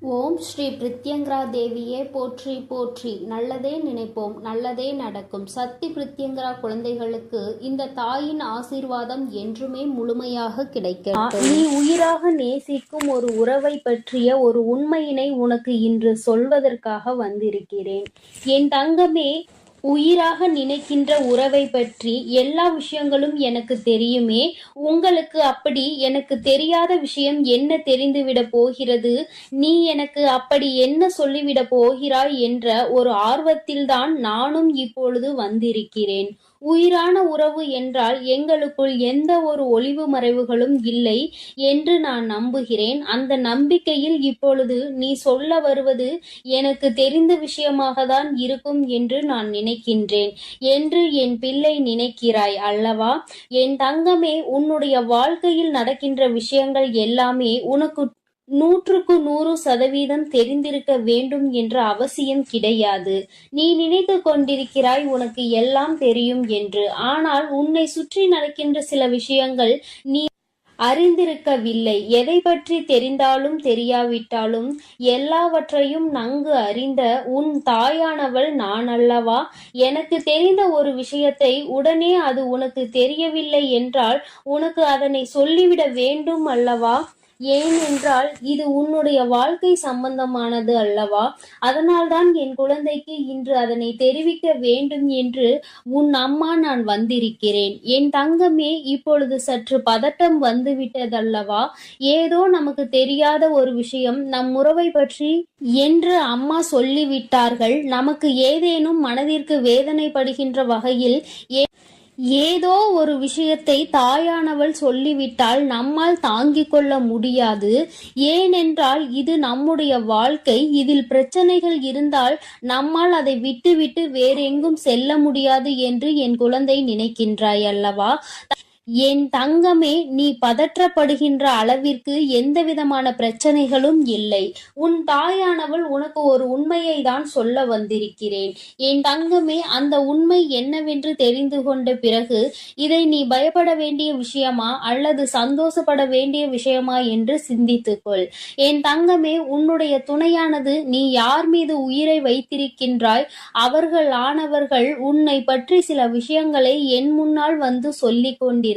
ஓம் ஸ்ரீ பிரித்யங்கரா தேவியே போற்றி போற்றி. நல்லதே நினைப்போம், நல்லதே நடக்கும். சக்தி பிரித்யங்கரா குழந்தைகளுக்கு இந்த தாயின் ஆசீர்வாதம் என்றுமே முழுமையாக கிடைக்கட்டும். நீ உயிராக நேசிக்கும் ஒரு உறவை பற்றிய ஒரு உண்மையினை உனக்கு இன்று சொல்வதற்காக வந்திருக்கிறேன். என் தங்கமே, உயிராக நினைக்கின்ற உறவை பற்றி எல்லா விஷயங்களும் எனக்கு தெரியுமே. உங்களுக்கு அப்படி எனக்கு தெரியாத விஷயம் என்ன தெரிந்துவிட போகிறது? நீ எனக்கு அப்படி என்ன சொல்லிவிட போகிறாய் என்ற ஒரு ஆர்வத்தில்தான் நானும் இப்பொழுது வந்திருக்கிறேன். உயிரான உறவு என்றால் எங்களுக்குள் எந்த ஒரு ஒளிவு மறைவுகளும் இல்லை என்று நான் நம்புகிறேன். அந்த நம்பிக்கையில் இப்பொழுது நீ சொல்ல வருவது எனக்கு தெரிந்த விஷயமாக தான் இருக்கும் என்று நான் நினைக்கின்றேன் என்று என் பிள்ளை நினைக்கிறாய் அல்லவா? என் தங்கமே, உன்னுடைய வாழ்க்கையில் நடக்கின்ற விஷயங்கள் எல்லாமே உனக்கு 100% தெரிந்திருக்க வேண்டும் என்ற அவசியம் கிடையாது. நீ நினைத்து கொண்டிருக்கிறாய் உனக்கு எல்லாம் தெரியும் என்று. ஆனால் உன்னை சுற்றி நடக்கின்ற சில விஷயங்கள் நீ அறிந்திருக்கவில்லை. எதை பற்றி தெரிந்தாலும் தெரியாவிட்டாலும் எல்லாவற்றையும் நன்கு அறிந்த உன் தாயானவள் நான் அல்லவா? எனக்கு தெரிந்த ஒரு விஷயத்தை உடனே அது உனக்கு தெரியவில்லை என்றால் உனக்கு அதனை சொல்லிவிட வேண்டும் அல்லவா? ஏனென்றால் இது உன்னுடைய வாழ்க்கை சம்பந்தமானது அல்லவா? அதனால்தான் என் குழந்தைக்கு இன்று அதனை தெரிவிக்க வேண்டும் என்று உன் அம்மா நான் வந்திருக்கிறேன். என் தங்கமே, இப்பொழுது சற்று பதட்டம் வந்துவிட்டதல்லவா? ஏதோ நமக்கு தெரியாத ஒரு விஷயம் நம் உறவை பற்றி என்று அம்மா சொல்லிவிட்டார்கள். நமக்கு ஏதேனும் மனதிற்கு வேதனைப்படுகின்ற வகையில் ஏதோ ஒரு விஷயத்தை தாயானவள் சொல்லிவிட்டால் நம்மால் தாங்கிக் கொள்ள முடியாது. ஏனென்றால் இது நம்முடைய வாழ்க்கை. இதில் பிரச்சனைகள் இருந்தால் நம்மால் அதை விட்டுவிட்டு வேறெங்கும் செல்ல முடியாது என்று என் குழந்தை நினைக்கின்றாய் அல்லவா? என் தங்கமே, நீ பதற்றப்படுகின்ற அளவிற்கு எந்த விதமான பிரச்சனைகளும் இல்லை. உன் தாயானவள் உனக்கு ஒரு உண்மையை தான் சொல்ல வந்திருக்கிறேன். என் தங்கமே, அந்த உண்மை என்னவென்று தெரிந்து கொண்ட பிறகு இதை நீ பயப்பட வேண்டிய விஷயமா அல்லது சந்தோஷப்பட வேண்டிய விஷயமா என்று சிந்தித்துக்கொள். என் தங்கமே, உன்னுடைய துணையானது நீ யார் மீது உயிரை வைத்திருக்கின்றாய் அவர்கள் ஆனவர்கள் உன்னை பற்றி சில விஷயங்களை என் முன்னால் வந்து சொல்லிக் கொண்டிருந்தார்கள்.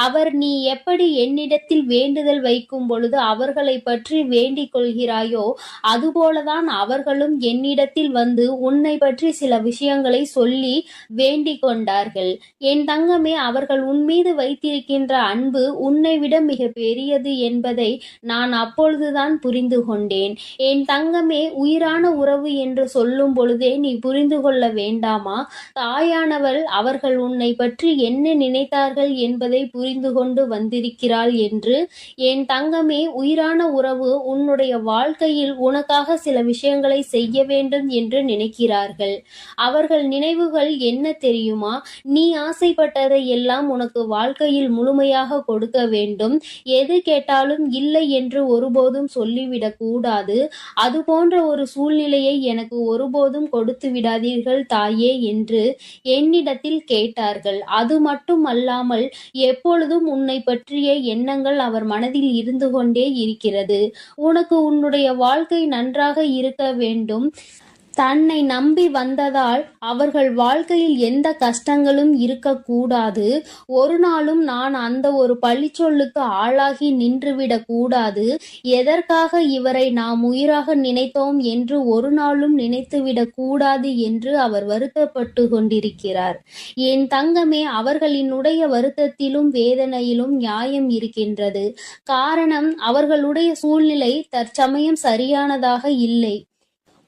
அவர் நீ எப்படி என்னிடத்தில் வேண்டுதல் வைக்கும் பொழுது அவர்களை பற்றி வேண்டிக் கொள்கிறாயோ அதுபோலதான் அவர்களும் என்னிடத்தில் வந்து உன்னை பற்றி சில விஷயங்களை சொல்லி வேண்டிக் கொண்டார்கள். என் தங்கமே, அவர்கள் உன் மீது வைத்திருக்கின்ற அன்பு உன்னை விட மிக பெரியது என்பதை நான் அப்பொழுதுதான் புரிந்து கொண்டேன். என் தங்கமே, உயிரான உறவு என்று சொல்லும் பொழுதே நீ புரிந்து கொள்ள வேண்டாமா? தாயானவள் அவர்கள் உன்னை பற்றி என்ன நினைத்தார்கள் என்பதை புரிந்து கொண்டு வந்திருக்கிறாள் என்று. என் தங்கமே, உயிரான உறவு உன்னுடைய வாழ்க்கையில் உனக்காக சில விஷயங்களை செய்ய வேண்டும் என்று நினைக்கிறார்கள். அவர்கள் நினைவுகள் என்ன தெரியுமா? நீ ஆசைப்பட்டதை எல்லாம் உனக்கு வாழ்க்கையில் முழுமையாக கொடுக்க வேண்டும். எது கேட்டாலும் இல்லை என்று ஒருபோதும் சொல்லிவிடக் கூடாது. அது போன்ற ஒரு சூழ்நிலையை எனக்கு ஒருபோதும் கொடுத்து விடாதீர்கள் தாயே என்று என்னிடத்தில் கேட்டார்கள். அது மட்டும் அல்லாமல் எப்பொழுதும் உன்னை பற்றிய எண்ணங்கள் அவர் மனதில் இருந்து கொண்டே இருக்கிறது. உனக்கு உன்னுடைய வாழ்க்கை நன்றாக இருக்க வேண்டும். தன்னை நம்பி வந்ததால் அவர்கள் வாழ்க்கையில் எந்த கஷ்டங்களும் இருக்கக்கூடாது. ஒரு நாளும் நான் அந்த ஒரு பழிச்சொல்லுக்கு ஆளாகி நின்றுவிடக் கூடாது. எதற்காக இவரை நாம் உயிராக நினைத்தோம் என்று ஒரு நாளும் நினைத்துவிடக் கூடாது என்று அவர் வருத்தப்பட்டு கொண்டிருக்கிறார். என் தங்கமே, அவர்களினுடைய வருத்தத்திலும் வேதனையிலும் நியாயம் இருக்கின்றது. காரணம், அவர்களுடைய சூழ்நிலை தற்சமயம் சரியானதாக இல்லை.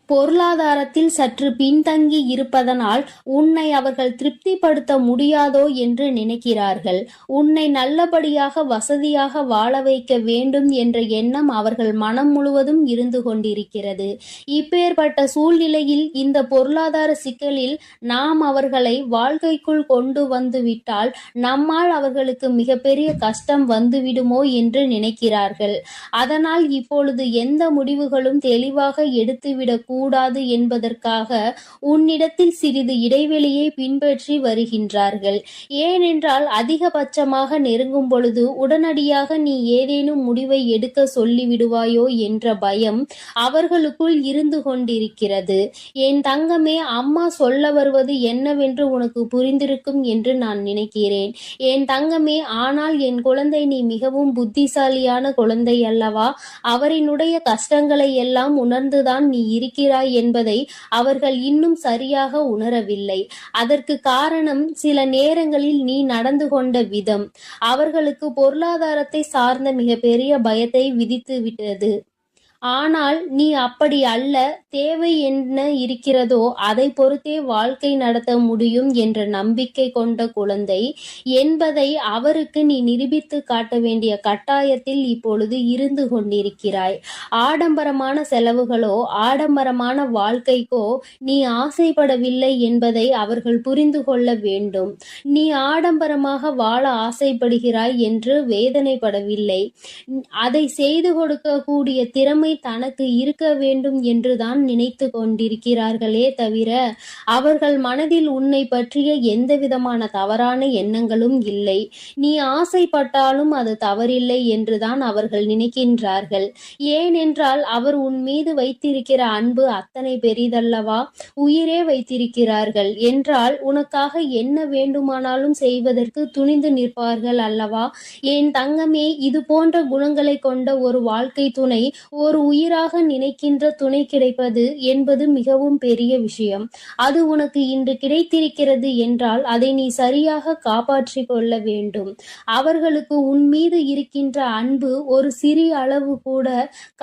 பொருளாதாரத்தில் சற்று பின்தங்கி இருப்பதனால் உன்னை அவர்கள் திருப்திப்படுத்த முடியாதோ என்று நினைக்கிறார்கள். உன்னை நல்லபடியாக வசதியாக வாழ வைக்க வேண்டும் என்ற எண்ணம் அவர்கள் மனம் முழுவதும் இருந்து கொண்டிருக்கிறது. இப்பேற்பட்ட சூழ்நிலையில் இந்த பொருளாதார சிக்கலில் நாம் அவர்களை வாழ்க்கைக்குள் கொண்டு வந்து விட்டால் நம்மால் அவர்களுக்கு மிகப்பெரிய கஷ்டம் வந்துவிடுமோ என்று நினைக்கிறார்கள். அதனால் இப்பொழுது எந்த முடிவுகளும் தெளிவாக எடுத்துவிடக் கூடாது என்பதற்காக உன்னிடத்தில் சிறிது இடைவெளியை பின்பற்றி வருகின்றார்கள். ஏனென்றால் அதிகபட்சமாக நெருங்கும் பொழுது உடனடியாக நீ ஏதேனும் முடிவை எடுக்க சொல்லிவிடுவாயோ என்ற பயம் அவர்களுக்குள் இருந்து கொண்டிருக்கிறது. என் தங்கமே, அம்மா சொல்ல வருவது என்னவென்று உனக்கு புரிந்திருக்கும் என்று நான் நினைக்கிறேன். என் தங்கமே, ஆனால் என் குழந்தை, நீ மிகவும் புத்திசாலியான குழந்தை அல்லவா? அவரினுடைய கஷ்டங்களை எல்லாம் உணர்ந்துதான் நீ இருக்கிறாய் என்பதை அவர்கள் இன்னும் சரியாக உணரவில்லை. அதற்கு காரணம் சில நேரங்களில் நீ நடந்து கொண்ட விதம் அவர்களுக்கு பொருளாதாரத்தை சார்ந்த மிகப்பெரிய பயத்தை விதித்து விட்டது. ஆனால் நீ அப்படி அல்ல. தேவை என்ன இருக்கிறதோ அதை பொறுத்தே வாழ்க்கை நடத்த முடியும் என்ற நம்பிக்கை கொண்ட குழந்தை என்பதை அவருக்கு நீ நிரூபித்து காட்ட வேண்டிய கட்டாயத்தில் இப்பொழுது இருந்து கொண்டிருக்கிறாய். ஆடம்பரமான செலவுகளோ ஆடம்பரமான வாழ்க்கைக்கோ நீ ஆசைப்படவில்லை என்பதை அவர்கள் புரிந்து கொள்ள வேண்டும். நீ ஆடம்பரமாக வாழ ஆசைப்படுகிறாய் என்று வேதனைப்படவில்லை. அதை செய்து கொடுக்கக்கூடிய திறமை தனக்கு இருக்க வேண்டும் என்றுதான் நினைத்து கொண்டிருக்கிறார்களே தவிர அவர்கள் மனதில் உன்னை பற்றிய எந்தவிதமான தவறான எண்ணங்களும் இல்லை. நீ ஆசைப்பட்டாலும் அது தவறில்லை என்றுதான் அவர்கள் நினைக்கின்றார்கள். ஏனென்றால் அவர் உன் மீது வைத்திருக்கிற அன்பு அத்தனை பெரிதல்லவா? உயிரே வைத்திருக்கிறார்கள் என்றால் உனக்காக என்ன வேண்டுமானாலும் செய்வதற்கு துணிந்து நிற்பார்கள் அல்லவா? என் தங்கமே, இது போன்ற குணங்களை கொண்ட ஒரு வாழ்க்கை துணை, ஒரு உயிராக நினைக்கின்ற துணை கிடைப்பது என்பது மிகவும் பெரிய விஷயம். அது உனக்கு இன்று கிடைத்திருக்கிறது என்றால் அதை நீ சரியாக காப்பாற்றிக் கொள்ள வேண்டும். அவர்களுக்கு உன் மீது இருக்கின்ற அன்பு ஒரு சிறிய அளவு கூட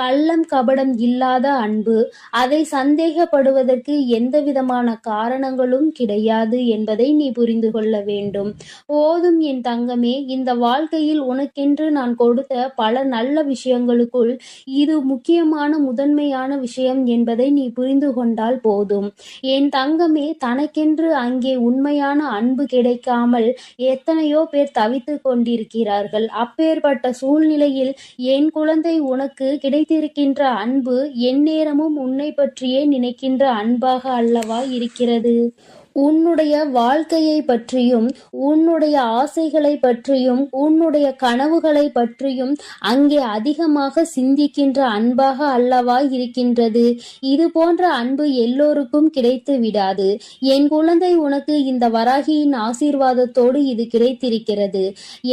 கள்ளம் கபடம் இல்லாத அன்பு. அதை சந்தேகப்படுவதற்கு எந்த விதமான காரணங்களும் கிடையாது என்பதை நீ புரிந்து கொள்ள வேண்டும். போதும் என் தங்கமே, இந்த வாழ்க்கையில் உனக்கென்று நான் கொடுத்த பல நல்ல விஷயங்களுக்குள் இது முக்கியமான முதன்மையான விஷயம் என்பதை நீ புரிந்து கொண்டால் போதும். என் தங்கமே, தனக்கென்று அங்கே உண்மையான அன்பு கிடைக்காமல் எத்தனையோ பேர் தவித்து கொண்டிருக்கிறார்கள். அப்பேற்பட்ட சூழ்நிலையில் என் குழந்தை, உனக்கு கிடைத்திருக்கின்ற அன்பு எந்நேரமும் உன்னை பற்றியே நினைக்கின்ற அன்பாக அல்லவா இருக்கிறது? உன்னுடைய வாழ்க்கையை பற்றியும் உன்னுடைய ஆசைகளை பற்றியும் உன்னுடைய கனவுகளை பற்றியும் அங்கே அதிகமாக சிந்திக்கின்ற அன்பாக அல்லவா இருக்கின்றது. இது போன்ற அன்பு எல்லோருக்கும் கிடைத்து விடாது. என் குழந்தை, உனக்கு இந்த வராகியின் ஆசீர்வாதத்தோடு இது கிடைத்திருக்கிறது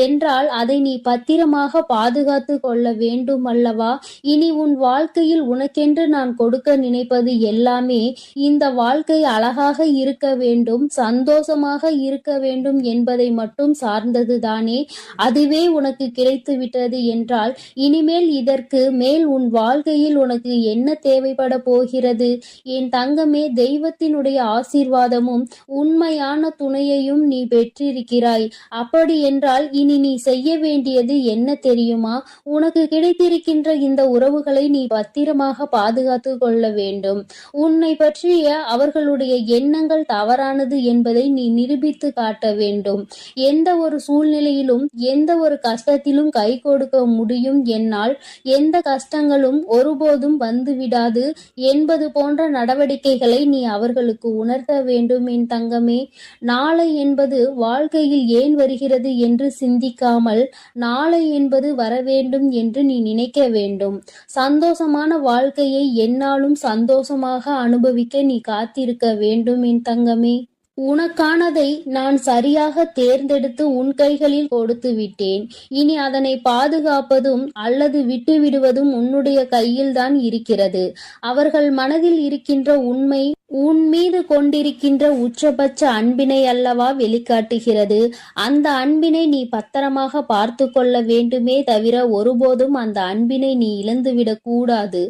என்றால் அதை நீ பத்திரமாக பாதுகாத்து கொள்ள வேண்டும் அல்லவா? இனி உன் வாழ்க்கையில் உனக்கென்று நான் கொடுக்க நினைப்பது எல்லாமே இந்த வாழ்க்கை அழகாக இருக்க வேண்டும், சந்தோஷமாக இருக்க வேண்டும் என்பதை மட்டும் சார்ந்ததுதானே. அதுவே உனக்கு கிடைத்து விட்டது என்றால் இனிமேல் இதற்கு மேல் உன் வாழ்க்கையில் உனக்கு என்ன தேவைப்பட போகிறது? என் தங்கமே, தெய்வத்தினுடைய ஆசீர்வாதமும் உண்மையான துணையையும் நீ பெற்றிருக்கிறாய். அப்படி என்றால் இனி நீ செய்ய வேண்டியது என்ன தெரியுமா? உனக்கு கிடைத்திருக்கின்ற இந்த உறவுகளை நீ பத்திரமாக பாதுகாத்து கொள்ள வேண்டும். உன்னை பற்றிய அவர்களுடைய எண்ணங்கள் தவறானது என்பதை நீ நிரூபித்து காட்ட வேண்டும். எந்த ஒரு சூழ்நிலையிலும் எந்த ஒரு கஷ்டத்திலும் கை கொடுக்க முடியும் என்னால், எந்த கஷ்டங்களும் ஒருபோதும் வந்துவிடாது என்பது போன்ற நடவடிக்கைகளை நீ அவர்களுக்கு உணர்த்த வேண்டும் என் தங்கமே. நாளை என்பது வாழ்க்கையில் ஏன் வருகிறது என்று சிந்திக்காமல் நாளை என்பது வர வேண்டும் என்று நீ நினைக்க வேண்டும். சந்தோஷமான வாழ்க்கையை எந்நாளும் சந்தோஷமாக அனுபவிக்க நீ காத்திருக்க வேண்டும் என் தங்கமே. உனக்கானதை நான் சரியாக தேர்ந்தெடுத்து உன் கைகளில் கொடுத்து விட்டேன். இனி அதனை பாதுகாப்பதும் அல்லது விட்டுவிடுவதும் உன்னுடைய கையில்தான் இருக்கிறது. அவர்கள் மனதில் இருக்கின்ற உண்மை உன் மீது கொண்டிருக்கின்ற உச்சபட்ச அன்பினை அல்லவா வெளிக்காட்டுகிறது. அந்த அன்பினை நீ பத்திரமாக பார்த்து கொள்ள வேண்டுமே தவிர ஒருபோதும் அந்த அன்பினை நீ இழந்துவிடக் கூடாது.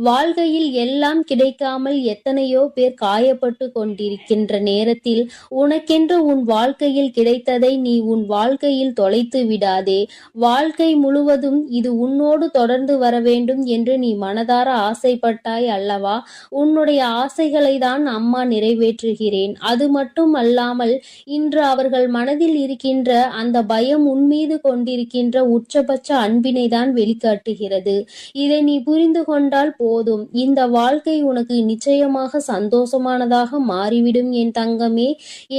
வாழ்க்கையில் எல்லாம் கிடைக்காமல் எத்தனையோ பேர் காயப்பட்டு கொண்டிருக்கின்ற நேரத்தில் உனக்கென்று உன் வாழ்க்கையில் கிடைத்ததை நீ உன் வாழ்க்கையில் தொலைத்து விடாதே. வாழ்க்கை முழுவதும் இது உன்னோடு தொடர்ந்து வர வேண்டும் என்று நீ மனதார ஆசைப்பட்டாய் அல்லவா? உன்னுடைய ஆசைகளை தான் தான் அம்மா நிறைவேற்றுகிறேன். அது மட்டும் அல்லாமல் இன்று அவர்கள் மனதில் இருக்கின்ற அந்த பயம் உன்மீது கொண்டிருக்கின்ற உச்சபட்ச அன்பினை தான் வெளிக்காட்டுகிறது. இதை நீ புரிந்து கொண்டால் போதும். இந்த வாழ்க்கை உனக்கு நிச்சயமாக சந்தோஷமானதாக மாறிவிடும் என் தங்கமே.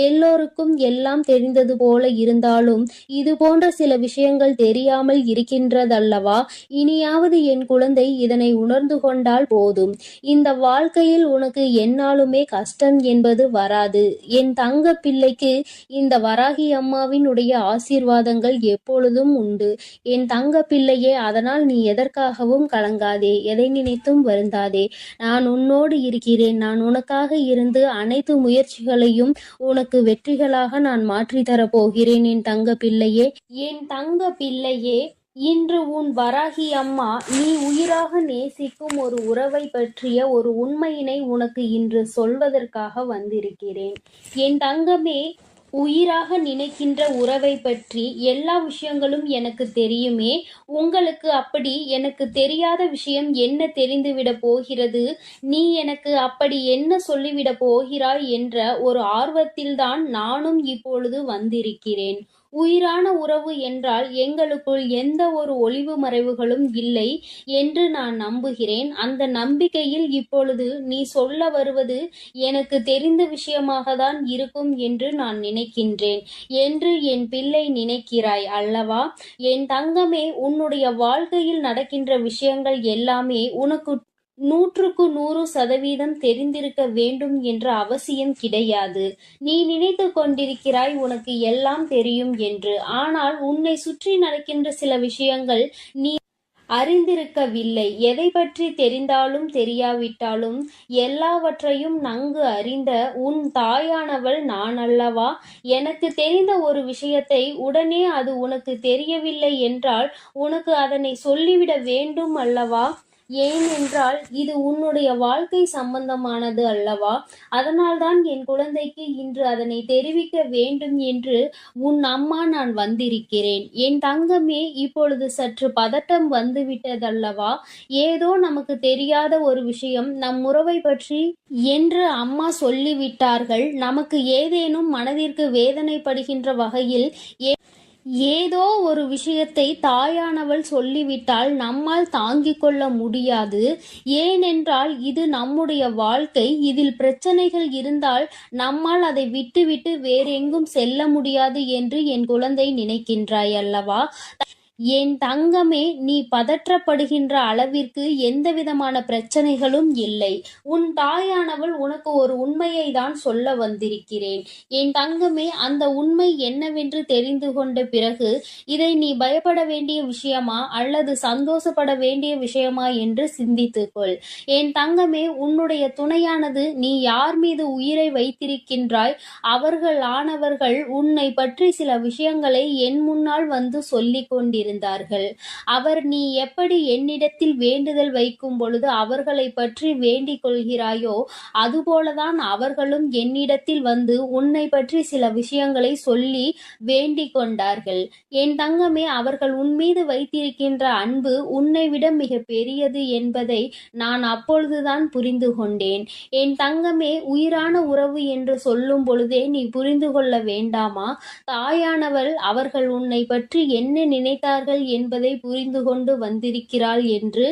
எல்லோருக்கும் எல்லாம் தெரிந்தது போல இருந்தாலும் இது போன்ற சில விஷயங்கள் தெரியாமல் இருக்கின்றதல்லவா? இனியாவது என் குழந்தை இதனை உணர்ந்து கொண்டால் போதும். இந்த வாழ்க்கையில் உனக்கு எந்நாளுமே கஷ்டம் என்பது வராது. என் தங்க பிள்ளைக்கு இந்த வராகி அம்மாவினுடைய ஆசீர்வாதங்கள் எப்பொழுதும் உண்டு. என் தங்க பிள்ளையே, அதனால் நீ எதற்காகவும் கலங்காதே, எதை நினைத்தும் வருந்தாதே. நான் உன்னோடு இருக்கிறேன். நான் உனக்காக இருந்து அனைத்து முயற்சிகளையும் உனக்கு வெற்றிகளாக நான் மாற்றி தரப்போகிறேன் என் தங்க பிள்ளையே. என் தங்க பிள்ளையே, இன்று உன் வராகி அம்மா நீ உயிராக நேசிக்கும் ஒரு உறவை பற்றிய ஒரு உண்மையினை உனக்கு இன்று சொல்வதற்காக வந்திருக்கிறேன். என் தங்கமே, உயிராக நினைக்கின்ற உறவை பற்றி எல்லா விஷயங்களும் எனக்கு தெரியுமே. உங்களுக்கு அப்படி எனக்கு தெரியாத விஷயம் என்ன தெரிந்துவிட போகிறது? நீ எனக்கு அப்படி என்ன சொல்லிவிட போகிறாய் என்ற ஒரு ஆர்வத்தில்தான் நானும் இப்பொழுது வந்திருக்கிறேன். உயிரான உறவு என்றால் எங்களுக்குள் எந்த ஒரு ஒளிவு மறைவுகளும் இல்லை என்று நான் நம்புகிறேன். அந்த நம்பிக்கையில் இப்பொழுது நீ சொல்ல வருவது எனக்கு தெரிந்த விஷயமாக தான் இருக்கும் என்று நான் நினைக்கின்றேன் என்று என் பிள்ளை நினைக்கிறாய் அல்லவா? என் தங்கமே, உன்னுடைய வாழ்க்கையில் நடக்கின்ற விஷயங்கள் எல்லாமே உனக்கு 100% தெரிந்திருக்க வேண்டும் என்ற அவசியம் கிடையாது. நீ நினைத்து கொண்டிருக்கிறாய் உனக்கு எல்லாம் தெரியும் என்று. ஆனால் உன்னை சுற்றி நடக்கின்ற சில விஷயங்கள் நீ அறிந்திருக்கவில்லை. எதை பற்றி தெரிந்தாலும் தெரியாவிட்டாலும் எல்லாவற்றையும் நன்கு அறிந்த உன் தாயானவள் நான் அல்லவா? எனக்கு தெரிந்த ஒரு விஷயத்தை உடனே அது உனக்கு தெரியவில்லை என்றால் உனக்கு அதனை சொல்லிவிட வேண்டும் அல்லவா? ஏனென்றால் இது உன்னுடைய வாழ்க்கை சம்பந்தமானது அல்லவா? அதனால்தான் என் குழந்தைக்கு இன்று அதனை தெரிவிக்க வேண்டும் என்று உன் அம்மா நான் வந்திருக்கிறேன். என் தங்கமே, இப்பொழுது சற்று பதட்டம் வந்துவிட்டதல்லவா? ஏதோ நமக்கு தெரியாத ஒரு விஷயம் நம் உறவை பற்றி என்று அம்மா சொல்லிவிட்டார்கள். நமக்கு ஏதேனும் மனதிற்கு வேதனைப்படுகின்ற வகையில் ஏதோ ஒரு விஷயத்தை தாயானவள் சொல்லிவிட்டால் நம்மால் தாங்கிக் கொள்ள முடியாது. ஏனென்றால் இது நம்முடைய வாழ்க்கை. இதில் பிரச்சனைகள் இருந்தால் நம்மால் அதை விட்டுவிட்டு வேறெங்கும் செல்ல முடியாது என்று என் குழந்தை நினைக்கின்றாய் அல்லவா? என் தங்கமே, நீ பதற்றப்படுகின்ற அளவிற்கு எந்தவிதமான பிரச்சனைகளும் இல்லை. உன் தாயானவள் உனக்கு ஒரு உண்மையை தான் சொல்ல வந்திருக்கிறேன். என் தங்கமே, அந்த உண்மை என்னவென்று தெரிந்து கொண்ட பிறகு இதை நீ பயப்பட வேண்டிய விஷயமா அல்லது சந்தோஷப்பட வேண்டிய விஷயமா என்று சிந்தித்துக்கொள். என் தங்கமே, உன்னுடைய துணையானது நீ யார் மீது உயிரை வைத்திருக்கின்றாய் அவர்கள் ஆனவர்கள் உன்னை பற்றி சில விஷயங்களை என் முன்னால் வந்து சொல்லிக் கொண்டிருந்தார்கள். அவர் நீ எப்படி என்னிடத்தில் வேண்டுதல் வைக்கும் பொழுது அவர்களை பற்றி வேண்டிக் கொள்கிறாயோ அதுபோலதான் அவர்களும் என்னிடத்தில் வந்து உன்னை பற்றி சில விஷயங்களை சொல்லி வேண்டிக் கொண்டார்கள். என் தங்கமே, அவர்கள் உன்மீது வைத்திருக்கின்ற அன்பு உன்னை விட மிக பெரியது என்பதை நான் அப்பொழுதுதான் புரிந்து கொண்டேன். என் தங்கமே, உயிரான உறவு என்று சொல்லும் பொழுதே நீ புரிந்து கொள்ள வேண்டாமா? தாயானவள் அவர்கள் உன்னை பற்றி என்ன நினைத்தார்கள் என்பதை புரிந்து கொண்டு வந்திருக்கிறாள் என்று.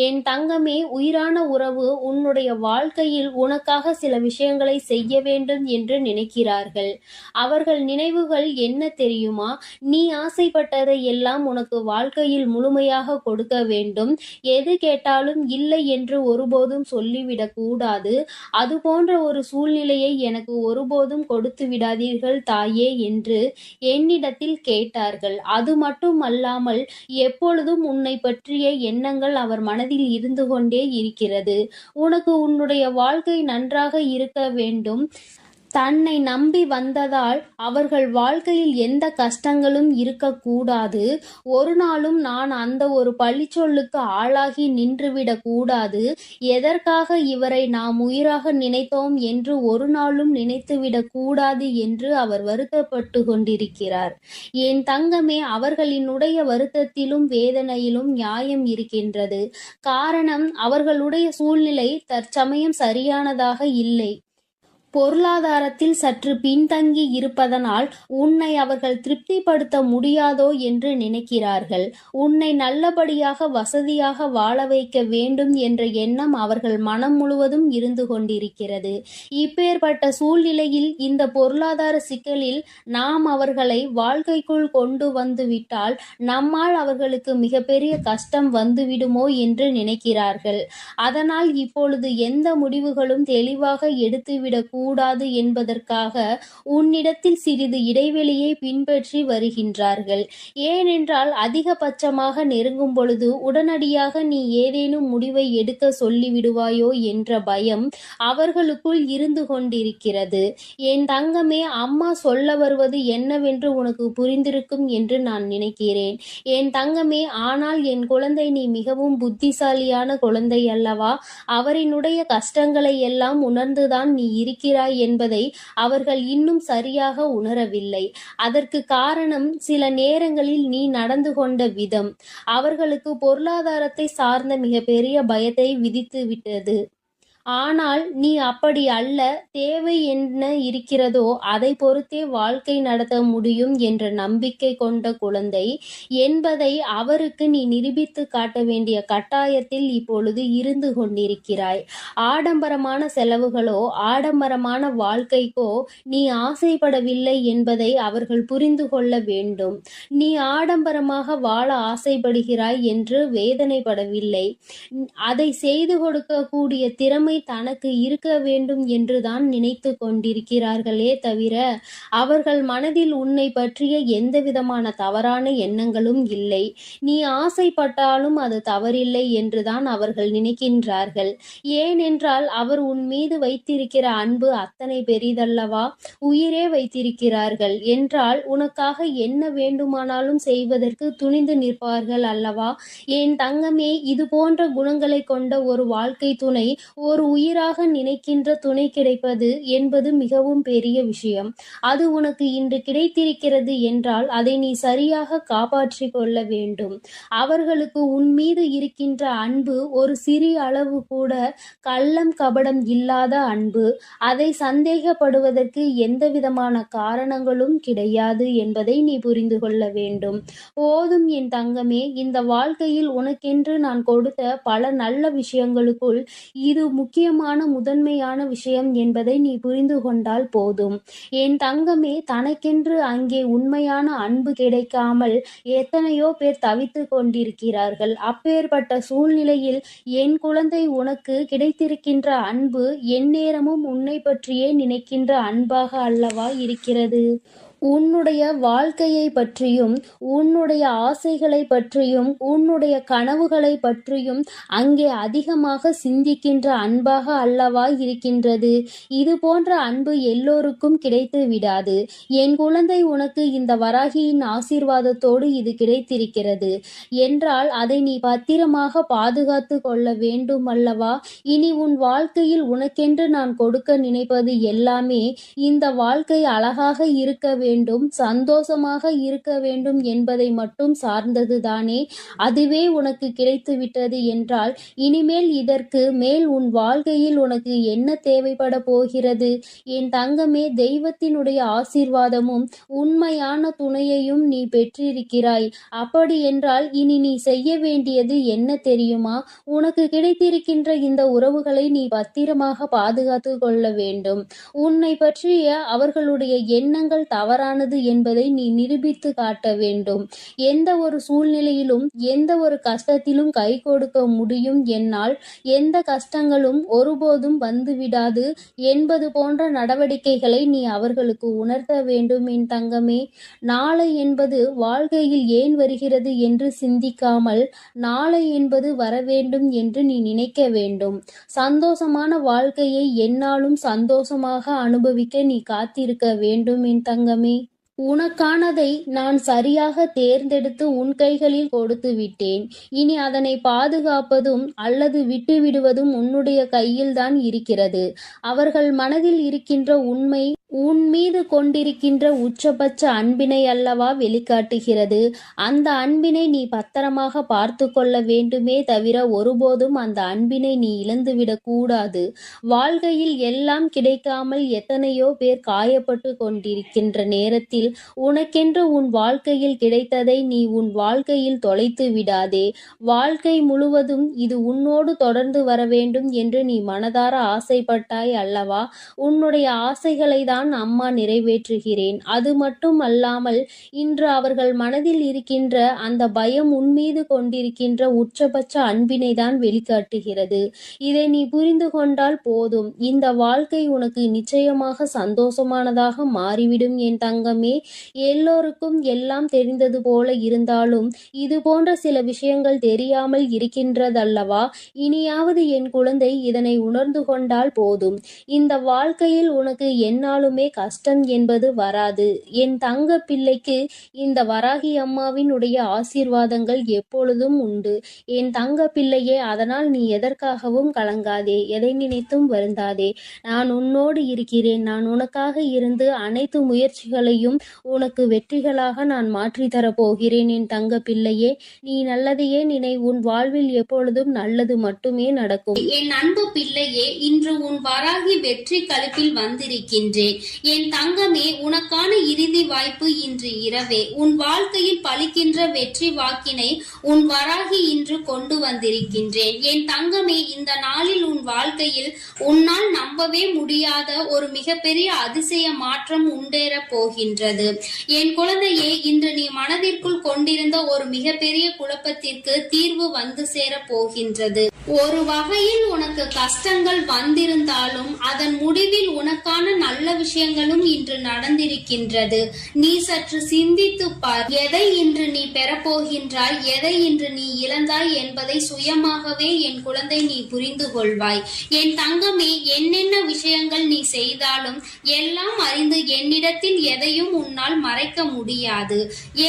என் தங்கமே, உயிரான உறவு உன்னுடைய வாழ்க்கையில் உனக்காக சில விஷயங்களை செய்ய வேண்டும் என்று நினைக்கிறார்கள். அவர்கள் நினைவுகள் என்ன தெரியுமா? நீ ஆசைப்பட்டதை எல்லாம் உனக்கு வாழ்க்கையில் முழுமையாக கொடுக்க வேண்டும். எது கேட்டாலும் இல்லை என்று ஒருபோதும் சொல்லிவிடக் கூடாது. அது போன்ற ஒரு சூழ்நிலையை எனக்கு ஒருபோதும் கொடுத்து விடாதீர்கள் தாயே என்று என்னிடத்தில் கேட்டார்கள். அது மட்டும் அல்லாமல் எப்பொழுதும் உன்னை பற்றிய எண்ணங்கள் அவர் மனதில் இருந்து கொண்டே இருக்கிறது. உனக்கு உன்னுடைய வாழ்க்கை நன்றாக இருக்க வேண்டும். தன்னை நம்பி வந்ததால் அவர்கள் வாழ்க்கையில் எந்த கஷ்டங்களும் இருக்கக்கூடாது. ஒரு நாளும் நான் அந்த ஒரு பழிச்சொல்லுக்கு ஆளாகி நின்றுவிடக் கூடாது. எதற்காக இவரை நாம் உயிராக நினைத்தோம் என்று ஒரு நாளும் நினைத்துவிடக் கூடாது என்று அவர் வருத்தப்பட்டு கொண்டிருக்கிறார். என் தங்கமே, அவர்களினுடைய வருத்தத்திலும் வேதனையிலும் நியாயம் இருக்கின்றது. காரணம், அவர்களுடைய சூழ்நிலை தற்சமயம் சரியானதாக இல்லை. பொருளாதாரத்தில் சற்று பின்தங்கி இருப்பதனால் உன்னை அவர்கள் திருப்திப்படுத்த முடியாதோ என்று நினைக்கிறார்கள். உன்னை நல்லபடியாக வசதியாக வாழ வைக்க வேண்டும் என்ற எண்ணம் அவர்கள் மனம் முழுவதும் இருந்து கொண்டிருக்கிறது. இப்பேற்பட்ட சூழ்நிலையில் இந்த பொருளாதார சிக்கலில் நாம் அவர்களை வாழ்க்கைக்குள் கொண்டு வந்து விட்டால் நம்மால் அவர்களுக்கு மிகப்பெரிய கஷ்டம் வந்துவிடுமோ என்று நினைக்கிறார்கள். அதனால் இப்பொழுது எந்த முடிவுகளும் தெளிவாக எடுத்துவிடக் கூடாது என்பதற்காக உன்னிடத்தில் சிறிது இடைவெளியை பின்பற்றி வருகின்றார்கள். ஏனென்றால் அதிகபட்சமாக நெருங்கும் பொழுது உடனடியாக நீ ஏதேனும் முடிவை எடுக்க சொல்லிவிடுவாயோ என்ற பயம் அவர்களுக்குள் இருந்து கொண்டிருக்கிறது. என் தங்கமே, அம்மா சொல்ல வருவது என்னவென்று உனக்கு புரிந்திருக்கும் என்று நான் நினைக்கிறேன். என் தங்கமே, ஆனால் என் குழந்தை, நீ மிகவும் புத்திசாலியான குழந்தை அல்லவா? அவரினுடைய கஷ்டங்களை எல்லாம் உணர்ந்துதான் நீ இருக்கிறாய் என்பதை அவர்கள் இன்னும் சரியாக உணரவில்லை. அதற்கு காரணம் சில நேரங்களில் நீ நடந்து கொண்ட விதம் அவர்களுக்கு பொருளாதாரத்தை சார்ந்த மிகப்பெரிய பயத்தை விதித்து விட்டது. ஆனால் நீ அப்படி அல்ல. தேவை என்ன இருக்கிறதோ அதை பொறுத்தே வாழ்க்கை நடத்த முடியும் என்ற நம்பிக்கை கொண்ட குழந்தை என்பதை அவருக்கு நீ நிரூபித்து காட்ட வேண்டிய கட்டாயத்தில் இப்பொழுது இருந்து கொண்டிருக்கிறாய். ஆடம்பரமான செலவுகளோ ஆடம்பரமான வாழ்க்கைக்கோ நீ ஆசைப்படவில்லை என்பதை அவர்கள் புரிந்து கொள்ள வேண்டும். நீ ஆடம்பரமாக வாழ ஆசைப்படுகிறாய் என்று வேதனைப்படவில்லை. அதை செய்து கொடுக்கக்கூடிய திறமை தனக்கு இருக்க வேண்டும் என்றுதான் நினைத்து கொண்டிருக்கிறார்களே தவிர அவர்கள் மனதில் உன்னை பற்றிய எந்த விதமான தவறான எண்ணங்களும் இல்லை. நீ ஆசைப்பட்டாலும் அது தவறில்லை என்றுதான் அவர்கள் நினைக்கின்றார்கள். ஏனென்றால் அவர் உன் மீது வைத்திருக்கிற அன்பு அத்தனை பெரிதல்லவா? உயிரே வைத்திருக்கிறார்கள் என்றால் உனக்காக என்ன வேண்டுமானாலும் செய்வதற்கு துணிந்து நிற்பார்கள் அல்லவா? என் தங்கமே, இது போன்ற குணங்களை கொண்ட ஒரு வாழ்க்கை துணை, ஒரு உயிராக நினைக்கின்ற துணை கிடைப்பது என்பது மிகவும் பெரிய விஷயம். அது உனக்கு இன்று கிடைத்திருக்கிறது என்றால் அதை நீ சரியாக காப்பாற்றிக் கொள்ள வேண்டும். அவர்களுக்கு உன் மீது இருக்கின்ற அன்பு ஒரு சிறிய அளவு கூட கள்ளம் கபடம் இல்லாத அன்பு. அதை சந்தேகப்படுவதற்கு எந்த விதமான காரணங்களும் கிடையாது என்பதை நீ புரிந்து கொள்ள வேண்டும். போதும் என் தங்கமே, இந்த வாழ்க்கையில் உனக்கென்று நான் கொடுத்த பல நல்ல விஷயங்களுக்குள் இது முக்கியமான முதன்மையான விஷயம் என்பதை நீ புரிந்து கொண்டால் போதும். என் தங்கமே, தனக்கென்று அங்கே உண்மையான அன்பு கிடைக்காமல் எத்தனையோ பேர் தவித்து கொண்டிருக்கிறார்கள். அப்பேற்பட்ட சூழ்நிலையில் என் குழந்தை, உனக்கு கிடைத்திருக்கின்ற அன்பு எந்நேரமும் உன்னை பற்றியே நினைக்கின்ற அன்பாக அல்லவா இருக்கிறது? உன்னுடைய வாழ்க்கையை பற்றியும் உன்னுடைய ஆசைகளை பற்றியும் உன்னுடைய கனவுகளை பற்றியும் அங்கே அதிகமாக சிந்திக்கின்ற அன்பாக அல்லவா இருக்கின்றது. இது போன்ற அன்பு எல்லோருக்கும் கிடைத்து விடாது. என் குழந்தை, உனக்கு இந்த வராகியின் ஆசீர்வாதத்தோடு இது கிடைத்திருக்கிறது என்றால் அதை நீ பத்திரமாக பாதுகாத்து கொள்ள வேண்டும் அல்லவா? இனி உன் வாழ்க்கையில் உனக்கென்று நான் கொடுக்க நினைப்பது எல்லாமே இந்த வாழ்க்கை அழகாக இருக்க வேண்டும், சந்தோஷமாக இருக்க வேண்டும் என்பதை மட்டும் சார்ந்ததுதானே. அதுவே உனக்கு கிடைத்து விட்டது என்றால் இனிமேல் இதற்கு மேல் உன் வாழ்க்கையில் உனக்கு என்ன தேவைப்பட போகிறது? என் தங்கமே, தெய்வத்தினுடைய ஆசீர்வாதமும் உண்மையான துணையையும் நீ பெற்றிருக்கிறாய். அப்படி என்றால் இனி நீ செய்ய வேண்டியது என்ன தெரியுமா? உனக்கு கிடைத்திருக்கின்ற இந்த உறவுகளை நீ பத்திரமாக பாதுகாத்து கொள்ள வேண்டும். உன்னை பற்றிய அவர்களுடைய எண்ணங்கள் தவறானது என்பதை நீ நிரூபித்து காட்ட வேண்டும். எந்த ஒரு சூழ்நிலையிலும் எந்த ஒரு கஷ்டத்திலும் கை கொடுக்க முடியும், என்னால் எந்த கஷ்டங்களும் ஒருபோதும் வந்துவிடாது என்பது போன்ற நடவடிக்கைகளை நீ அவர்களுக்கு உணர்த்த வேண்டும் என் தங்கமே. நாளை என்பது வாழ்க்கையில் ஏன் வருகிறது என்று சிந்திக்காமல் நாளை என்பது வர வேண்டும் என்று நீ நினைக்க வேண்டும். சந்தோஷமான வாழ்க்கையை எந்நாளும் சந்தோஷமாக அனுபவிக்க நீ காத்திருக்க வேண்டும் என் தங்கமே. உனக்கானதை நான் சரியாக தேர்ந்தெடுத்து உன் கைகளில் கொடுத்து விட்டேன். இனி அதனை பாதுகாப்பதும் அல்லது விட்டுவிடுவதும் உன்னுடைய கையில்தான் இருக்கிறது. அவர்கள் மனதில் இருக்கின்ற உண்மை உன் மீது கொண்டிருக்கின்ற உச்சபட்ச அன்பினை அல்லவா வெளிக்காட்டுகிறது. அந்த அன்பினை நீ பத்திரமாக பார்த்து கொள்ள வேண்டுமே தவிர ஒருபோதும் அந்த அன்பினை நீ இழந்துவிடக் கூடாது. வாழ்க்கையில் எல்லாம் கிடைக்காமல் எத்தனையோ பேர் காயப்பட்டு கொண்டிருக்கின்ற நேரத்தில் உனக்கென்று உன் வாழ்க்கையில் கிடைத்ததை நீ உன் வாழ்க்கையில் தொலைத்து விடாதே. வாழ்க்கை முழுவதும் இது உன்னோடு தொடர்ந்து வர வேண்டும் என்று நீ மனதார ஆசைப்பட்டாய் அல்லவா? உன்னுடைய ஆசைகளை தான் அம்மா நிறைவேற்றுகிறேன். அது மட்டும் அல்லாமல் இன்று அவர்கள் மனதில் இருக்கின்ற அந்த பயம் உன்மீது கொண்டிருக்கின்ற உச்சபட்ச அன்பினை தான் வெளிக்காட்டுகிறது. இதை நீ புரிந்து கொண்டால் போதும். இந்த வாழ்க்கை உனக்கு நிச்சயமாக சந்தோஷமானதாக மாறிவிடும் என் தங்கமே. எல்லோருக்கும் எல்லாம் தெரிந்தது போல இருந்தாலும் இது போன்ற சில விஷயங்கள் தெரியாமல் இருக்கின்றதல்லவா? இனியாவது என் குழந்தை இதனை உணர்ந்து கொண்டால் போதும். இந்த வாழ்க்கையில் உனக்கு என்னாலுமே கஷ்டம் என்பது வராது. என் தங்க பிள்ளைக்கு இந்த வராகி அம்மாவினுடைய ஆசீர்வாதங்கள் எப்பொழுதும் உண்டு. என் தங்க பிள்ளையே, அதனால் நீ எதற்காகவும் கலங்காதே, எதை நினைத்தும் வருந்தாதே. நான் உன்னோடு இருக்கிறேன். நான் உனக்காக இருந்து அனைத்து முயற்சிகளையும் உனக்கு வெற்றிகளாக நான் மாற்றி தரப்போகிறேன். என் தங்க பிள்ளையே, நீ நல்லதையே நினை. உன் வாழ்வில் எப்பொழுதும் நல்லது மட்டுமே நடக்கும். என் அன்பு பிள்ளையே, இன்று உன் வராகி வெற்றி களிப்பில் வந்திருக்கின்றேன். என் தங்கமே, உனக்கான இறுதி வாய்ப்பு இன்று இரவே. உன் வாழ்க்கையில் பலிக்கின்ற வெற்றி வாக்கினை உன் வராகி இன்று கொண்டு வந்திருக்கின்றேன். என் தங்கமே, இந்த நாளில் உன் வாழ்க்கையில் உன்னால் நம்பவே முடியாத ஒரு மிகப்பெரிய அதிசய மாற்றம் உண்டேற போகின்றது. என் குழந்தையே, இன்று நீ மனதிற்குள் கொண்டிருந்த ஒரு மிகப்பெரிய குழப்பத்திற்கு தீர்வு வந்து சேர போகின்றது. ஒரு வகையில் உனக்கு கஷ்டங்கள் வந்திருந்தாலும் அதன் முடிவில் உனக்கான நல்ல விஷயங்களும் இன்று நடந்திருக்கின்றது. நீ சற்று சிந்தித்து பார். எதை இன்று நீ பெறப்போகின்றாய், எதை இன்று நீ இழந்தாய் என்பதை சுயமாகவே என் குழந்தை நீ புரிந்து கொள்வாய். என் தங்கமே, என்னென்ன விஷயங்கள் நீ செய்தாலும் எல்லாம் அறிந்து என்னிடத்தில் எதையும் உன்னால் மறைக்க முடியாது.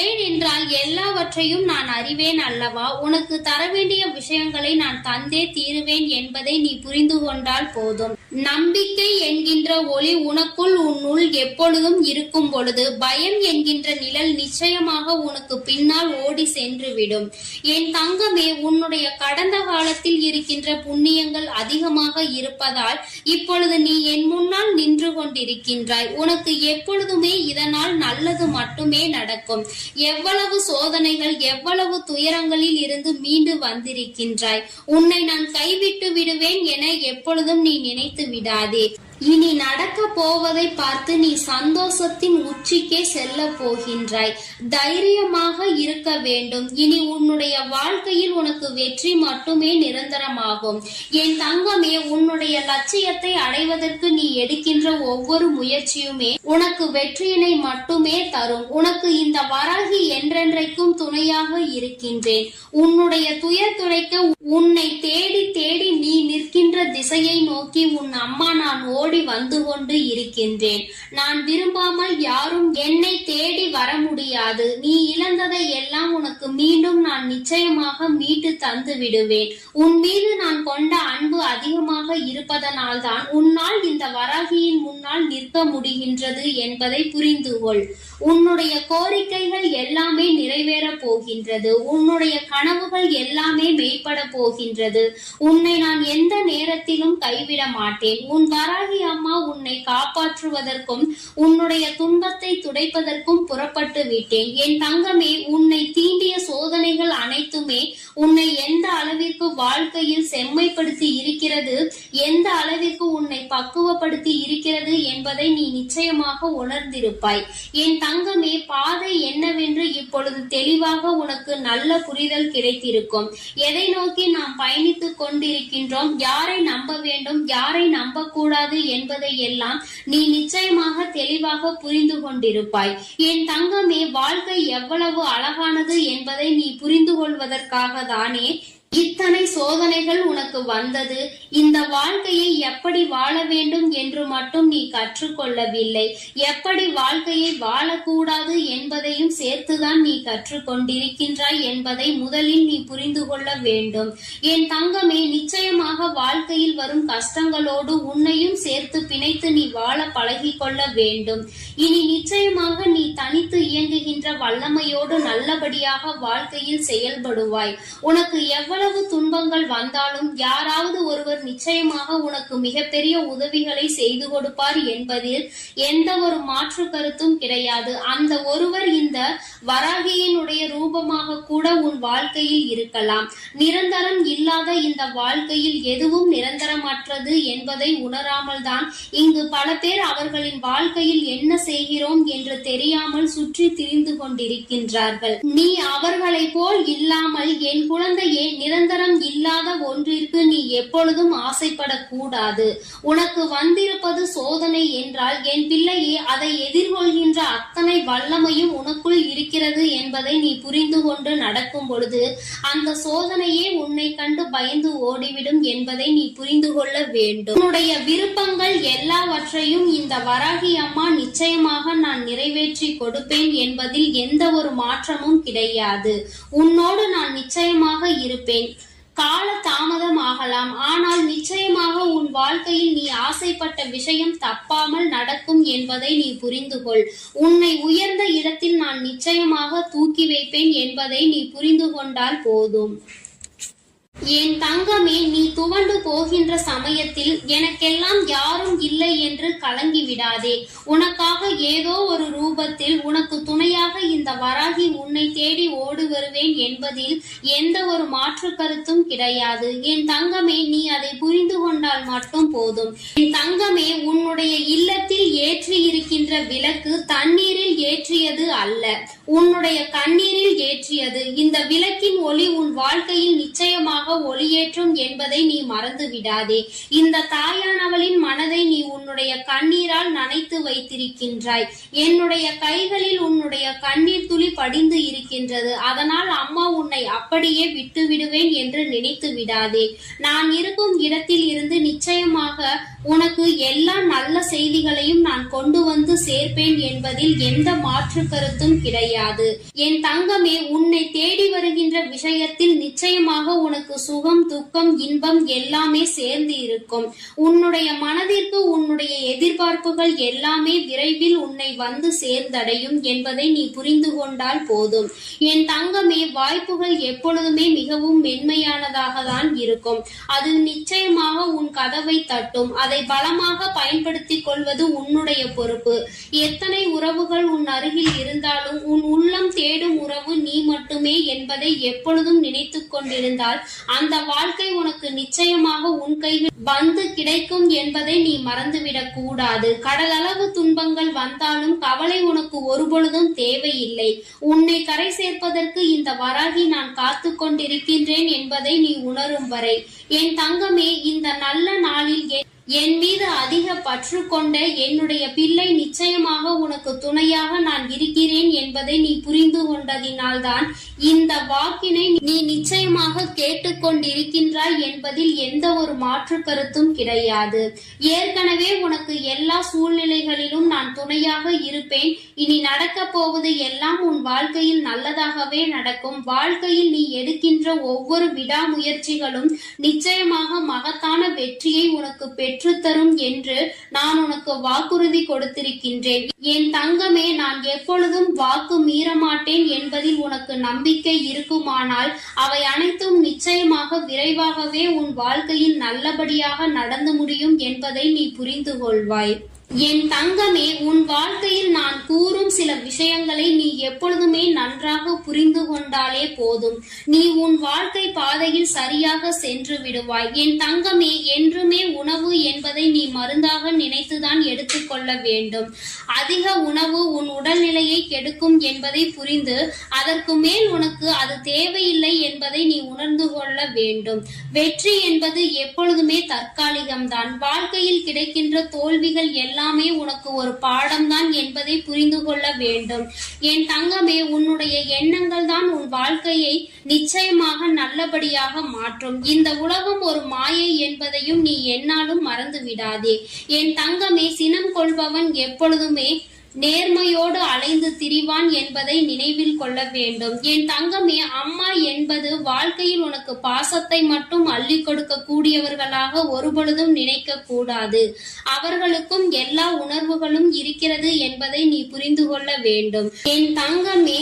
ஏனென்றால் எல்லாவற்றையும் நான் அறிவேன் அல்லவா? உனக்கு தர வேண்டிய விஷயங்களை நான் தந்தே தீருவேன் என்பதை நீ புரிந்து கொண்டால் போதும். நம்பிக்கை என்கின்ற ஒளி உனக்குள் உன்னுள் எப்பொழுதும் இருக்கும் பொழுது பயம் என்கின்ற நிழல் நிச்சயமாக உனக்கு பின்னால் ஓடி சென்றுவிடும். என் தங்கமே, உன்னுடைய கடந்த காலத்தில் இருக்கின்ற புண்ணியங்கள் அதிகமாக இருப்பதால் இப்பொழுது நீ என் முன்னால் நின்று கொண்டிருக்கின்றாய். உனக்கு எப்பொழுதுமே இதனால் நல்லது மட்டுமே நடக்கும். எவ்வளவு சோதனைகள், எவ்வளவு துயரங்களில் இருந்து மீண்டு வந்திருக்கின்றாய். உன்னை நான் கைவிட்டு விடுவேன் என எப்பொழுதும் நீ நினைத்து விடாதே. இனி நடக்க போவதை பார்த்து நீ சந்தோஷத்தின் உச்சிக்கே செல்ல போகின்றாய். தைரியமாக இருக்க வேண்டும். இனி உன்னுடைய வாழ்க்கையில் உனக்கு வெற்றி மட்டுமே நிரந்தரமாகும். என் தங்கமே, உன்னுடைய லட்சியத்தை அடைவதற்கு நீ எடுக்கின்ற ஒவ்வொரு முயற்சியுமே உனக்கு வெற்றியினை மட்டுமே தரும். உனக்கு இந்த வராகி என்றென்றைக்கும் துணையாக இருக்கின்றேன். உன்னுடைய துயர் துடைக்க உன்னை தேடி தேடி நீ நிற்கின்ற திசையை நோக்கி உன் அம்மா நான் ஓடி வந்து கொண்டு இருக்கின்றேன். நான் விரும்பாமல் யாரும் என்னை தேடி வர முடியாது. நீ இழந்ததை எல்லாம் உனக்கு மீண்டும் நான் நிச்சயமாக மீட்டு தந்து விடுவேன். உன் மீது நான் கொண்ட அன்பு அதிகமாக இருப்பதனால் தான் உன்னால் இந்த வராகியின் முன்னால் நிற்க முடிகின்றது என்பதை புரிந்து கொள். உன்னுடைய கோரிக்கைகள் எல்லாமே நிறைவேற போகின்றது. உன்னுடைய கனவுகள் எல்லாமே மெய்ப்பட போகின்றது. உன்னை நான் எந்த நேரத்திலும் கைவிட மாட்டேன். உன் வராகி அம்மா உன்னை காப்பாற்றுவதற்கும் உன்னுடைய துன்பத்தை துடைப்பதற்கும் புறப்பட்டு விட்டேன். என் தங்கமே, உன்னை தீண்டிய சோதனைகள் அனைத்துமே உன்னை எந்த அளவிற்கு வாழ்க்கையில் செம்மைப்படுத்தி இருக்கிறது, எந்த அளவிற்கு உன்னை பக்குவப்படுத்தி இருக்கிறது என்பதை நீ நிச்சயமாக உணர்ந்திருப்பாய். என் தங்கமே, பாதை என்னவென்று இப்பொழுது தெளிவாக உனக்கு நல்ல புரிதல் கிடைத்திருக்கும். எதை நோக்கி நாம் பயணித்துக் கொண்டிருக்கின்றோம், யாரை நம்ப வேண்டும், யாரை நம்பக்கூடாது என்பதை எல்லாம் நீ நிச்சயமாக தெளிவாக புரிந்து கொண்டிருப்பாய். என் தங்கமே, வாழ்க்கை எவ்வளவு அழகானது என்பதை நீ புரிந்து கொள்வதற்காக தானே இத்தனை சோதனைகள் உனக்கு வந்தது. இந்த வாழ்க்கையை எப்படி வாழ வேண்டும் என்று மட்டும் நீ கற்றுக்கொள்ளவில்லை, எப்படி வாழ்க்கையை வாழக்கூடாது என்பதையும் சேர்த்துதான் நீ கற்றுக்கொண்டிருக்கின்றாய் என்பதை முதலில் நீ புரிந்து கொள்ள வேண்டும். என் தங்கமே, நிச்சயமாக வாழ்க்கையில் வரும் கஷ்டங்களோடு உன்னையும் சேர்த்து பிணைத்து நீ வாழ பழகி கொள்ள வேண்டும். இனி நிச்சயமாக நீ தனித்து இயங்குகின்ற வல்லமையோடு நல்லபடியாக வாழ்க்கையில் செயல்படுவாய். உனக்கு எவ்வளவு துன்பங்கள் வந்தாலும் யாராவது ஒருவர் நிச்சயமாக உனக்கு மிகப்பெரிய உதவிகளை செய்து கொடுப்பார் என்பதில் எந்த ஒரு மாற்று கருத்தும் கிடையாது. அந்த ஒருவர் இந்த வராகியினுடைய ரூபமாக கூட உன் வாழ்க்கையில் இருக்கலாம். நிரந்தரம் இல்லாத இந்த வாழ்க்கையில் எதுவும் நிரந்தரமற்றது என்பதை உணராமல் தான் இங்கு பல பேர் அவர்களின் வாழ்க்கையில் என்ன செய்கிறோம் என்று தெரியாமல் சுற்றி திரிந்து கொண்டிருக்கின்றார்கள். நீ அவர்களை போல் இல்லாமல் என் குழந்தையே, நிரந்தரம் இல்லாத ஒன்றிற்கு நீ எப்பொழுதும் ஆசைப்படக்கூடாது. உனக்கு வந்திருப்பது சோதனை என்றால் என் பிள்ளையே, அதை எதிர்கொள்கின்ற அத்தனை வல்லமையும் உனக்குள் இருக்கிறது என்பதை நீ புரிந்து கொண்டு நடக்கும் பொழுது அந்த சோதனையே உன்னை கண்டு பயந்து ஓடிவிடும் என்பதை நீ புரிந்து கொள்ள வேண்டும். உன்னுடைய விருப்பங்கள் எல்லாவற்றையும் இந்த வராகி அம்மா நிச்சயமாக நான் நிறைவேற்றி கொடுப்பேன் என்பதில் எந்த ஒரு மாற்றமும் கிடையாது. உன்னோடு நான் நிச்சயமாக இருப்பேன். கால தாமதம் ஆகலாம், ஆனால் நிச்சயமாக உன் வாழ்க்கையில் நீ ஆசைப்பட்ட விஷயம் தப்பாமல் நடக்கும் என்பதை நீ புரிந்து கொள். உன்னை உயர்ந்த இடத்தில் நான் நிச்சயமாக தூக்கி வைப்பேன் என்பதை நீ புரிந்து கொண்டால் போதும். என் தங்கமே, நீ துவண்டு போகின்ற சமயத்தில் எனக்கெல்லாம் யாரும் இல்லை என்று கலங்கி விடாதே. உனக்காக ஏதோ ஒரு ரூபத்தில் உனக்கு துணையாக இந்த வராகி உன்னை தேடி ஓடி வருவேன் என்பதில் எந்த ஒரு மாற்று கருத்தும் கிடையாது. என் தங்கமே, நீ அதை புரிந்து கொண்டால் மட்டும் போதும். என் தங்கமே, உன்னுடைய இல்லத்தில் ஏற்றி இருக்கின்ற விளக்கு தண்ணீரில் ஏற்றியது அல்ல, உன்னுடைய கண்ணீரில் ஏற்றியது. இந்த விளக்கின் ஒளி உன் வாழ்க்கையில் நிச்சயமாக ஒளியேற்றும் என்பதை நீ மறந்து விடாதே. இந்த தாயானவளின் மனதை நீ உன்னுடைய கண்ணீரால் நனைத்து வைத்திருக்கின்றாய். என்னுடைய கைகளில் உன்னுடைய கண்ணீர் துளி படிந்து இருக்கின்றது. அதனால் அம்மா உன்னை அப்படியே விட்டு விடுவேன் என்று நினைத்து விடாதே. நான் இருக்கும் இடத்தில் இருந்து நிச்சயமாக உனக்கு எல்லா நல்ல செய்திகளையும் நான் கொண்டு வந்து சேர்ப்பேன் என்பதில் எந்த மாற்று கருத்தும் கிடையாது. என் தங்கமே, உன்னை தேடி வருகின்ற விஷயத்தில் நிச்சயமாக உனக்கு சுகம், துக்கம், இன்பம் எல்லாமே சேர்ந்து இருக்கும். உன்னுடைய மனதிற்கு உன்னுடைய எதிர்பார்ப்புகள் எல்லாமே விரைவில் உன்னை வந்து சேர்ந்தடையும் என்பதை நீ புரிந்து கொண்டால் போதும். என் தங்கமே, வாய்ப்புகள் எப்பொழுதுமே மிகவும் மென்மையானதாக தான் இருக்கும். அது நிச்சயமாக உன் கதவை தட்டும். அதை பலமாக பயன்படுத்திக் கொள்வது உன்னுடைய பொறுப்பு. எத்தனை உறவுகள் உன் அருகில் இருந்தாலும் உன் உள்ளம் தேடும் உறவு நீ மட்டுமே என்பதை எப்பொழுதும் நினைத்துக் கொண்டிருந்தால் அந்த வாழ்க்கை உனக்கு நிச்சயமாக உன் கையில் வந்து கிடைக்கும் என்பதை நீ மறந்துவிடக் கூடாது. கடலளவு துன்பங்கள் வந்தாலும் கவலை உனக்கு ஒருபொழுதும் தேவையில்லை. உன்னை கரை சேர்ப்பதற்கு இந்த வராகி நான் காத்து கொண்டிருக்கின்றேன் என்பதை நீ உணரும் வரை. என் தங்கமே, இந்த நல்ல நாளில் என் மீது அதிக பற்று கொண்ட என்னுடைய பிள்ளை நிச்சயமாக உனக்கு துணையாக நான் இருக்கிறேன் என்பதை நீ புரிந்து கொண்டதினால்தான் இந்த வாக்கினை நீ நிச்சயமாக கேட்டுக்கொண்டிருக்கின்றாய் என்பதில் எந்த ஒரு மாற்று கருத்தும் கிடையாது. ஏற்கனவே உனக்கு எல்லா சூழ்நிலைகளிலும் நான் துணையாக இருப்பேன். இனி நடக்க போவது எல்லாம் உன் வாழ்க்கையில் நல்லதாகவே நடக்கும். வாழ்க்கையில் நீ எடுக்கின்ற ஒவ்வொரு விடாமுயற்சிகளும் நிச்சயமாக மகத்தான வெற்றியை உனக்கு பெற்றுத்தரும் என்று நான் உனக்கு வாக்குறுதி கொடுத்திருக்கின்றேன். என் தங்கமே, நான் எப்பொழுதும் வாக்கு மீறமாட்டேன் என்பதில் உனக்கு நம்பிக்கை இருக்குமானால் அவை அனைத்தும் நிச்சயமாக விரைவாகவே உன் வாழ்க்கையில் நல்லபடியாக நடந்து முடியும் என்பதை நீ புரிந்து கொள்வாய். என் தங்கமே, உன் வாழ்க்கையில் நான் கூறும் சில விஷயங்களை நீ எப்பொழுதுமே நன்றாக புரிந்து கொண்டாலே போதும். நீ உன் வாழ்க்கை பாதையில் சரியாக சென்று விடுவாய். என் தங்கமே, என்றுமே உணவு என்பதை நீ மருந்தாக நினைத்துதான் எடுத்துக்கொள்ள வேண்டும். அதிக உணவு உன் உடல்நிலையை கெடுக்கும் என்பதை புரிந்து அதற்கு மேல் உனக்கு அது தேவையில்லை என்பதை நீ உணர்ந்து கொள்ள வேண்டும். வெற்றி என்பது எப்பொழுதுமே தற்காலிகம்தான். வாழ்க்கையில் கிடைக்கின்ற தோல்விகள் எல்லாம் எல்லாமே உனக்கு ஒரு பாடம்தான் என்பதை புரிந்து கொள்ள வேண்டும். என் தங்கமே, உன்னுடைய எண்ணங்கள் தான் உன் வாழ்க்கையை நிச்சயமாக நல்லபடியாக மாற்றும். இந்த உலகம் ஒரு மாயை என்பதையும் நீ என்னாலும் மறந்து விடாதே. என் தங்கமே, சினம் கொள்பவன் எப்பொழுதுமே நேர்மையோடு அலைந்து திரிவான் என்பதை நினைவில் கொள்ள வேண்டும். என் தங்கமே, அம்மா என்பது வாழ்க்கையில் உனக்கு பாசத்தை மட்டும் அள்ளி கொடுக்க கூடியவர்களாக ஒருபொழுதும் நினைக்க கூடாது. அவர்களுக்கும் எல்லா உணர்வுகளும் இருக்கிறது என்பதை நீ புரிந்து கொள்ள வேண்டும். என் தங்கமே,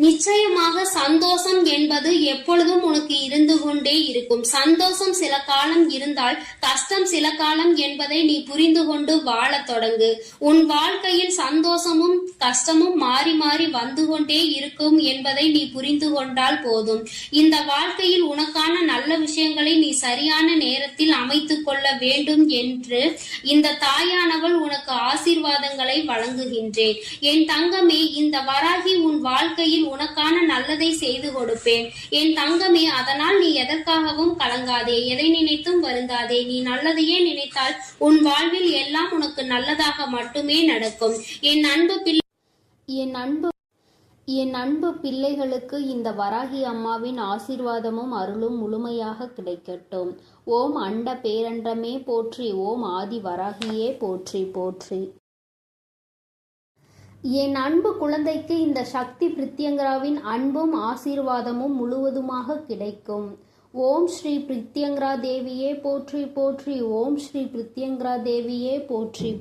நிச்சயமாக சந்தோஷம் என்பது எப்பொழுதும் உனக்கு இருந்து கொண்டே இருக்கும். சந்தோஷம் சில காலம் இருந்தால் கஷ்டம் சில காலம் என்பதை நீ புரிந்து கொண்டு வாழ தொடங்கு. உன் வாழ்க்கையில் சந்தோஷமும் கஷ்டமும் மாறி மாறி வந்து கொண்டே இருக்கும் என்பதை நீ புரிந்து கொண்டால் போதும். இந்த வாழ்க்கையில் உனக்கான நல்ல விஷயங்களை நீ சரியான நேரத்தில் அமைத்துக் கொள்ள வேண்டும் என்று இந்த தாயானவள் உனக்கு ஆசீர்வாதங்களை வழங்குகின்றேன். என் தங்கமே, இந்த வராகி உன் வாழ்க்கையில் உனக்கான நல்லதை செய்து கொடுப்பேன். என் தங்கமே, அதனால் நீ எதற்காகவும் கலங்காதே, எதை நினைத்தும் வருந்தாதே. நீ நல்லதையே நினைத்தால் உன் வாழ்வில் எல்லாம் உனக்கு நல்லதாக மட்டுமே நடக்கும். என் அன்பு பிள்ளைகளுக்கு இந்த வராகி அம்மாவின் ஆசீர்வாதமும் அருளும் முழுமையாக கிடைக்கட்டும். ஓம் அண்ட பேரண்டமே போற்றி, ஓம் ஆதி வராகியே போற்றி போற்றி. என் அன்பு குழந்தைக்கு இந்த சக்தி பிரித்யங்கராவின் அன்பும் ஆசீர்வாதமும் முழுவதுமாக கிடைக்கும். ஓம் ஸ்ரீ பிரித்யங்கரா தேவியே போற்றி போற்றி, ஓம் ஸ்ரீ பிரித்யங்கரா தேவியே போற்றி.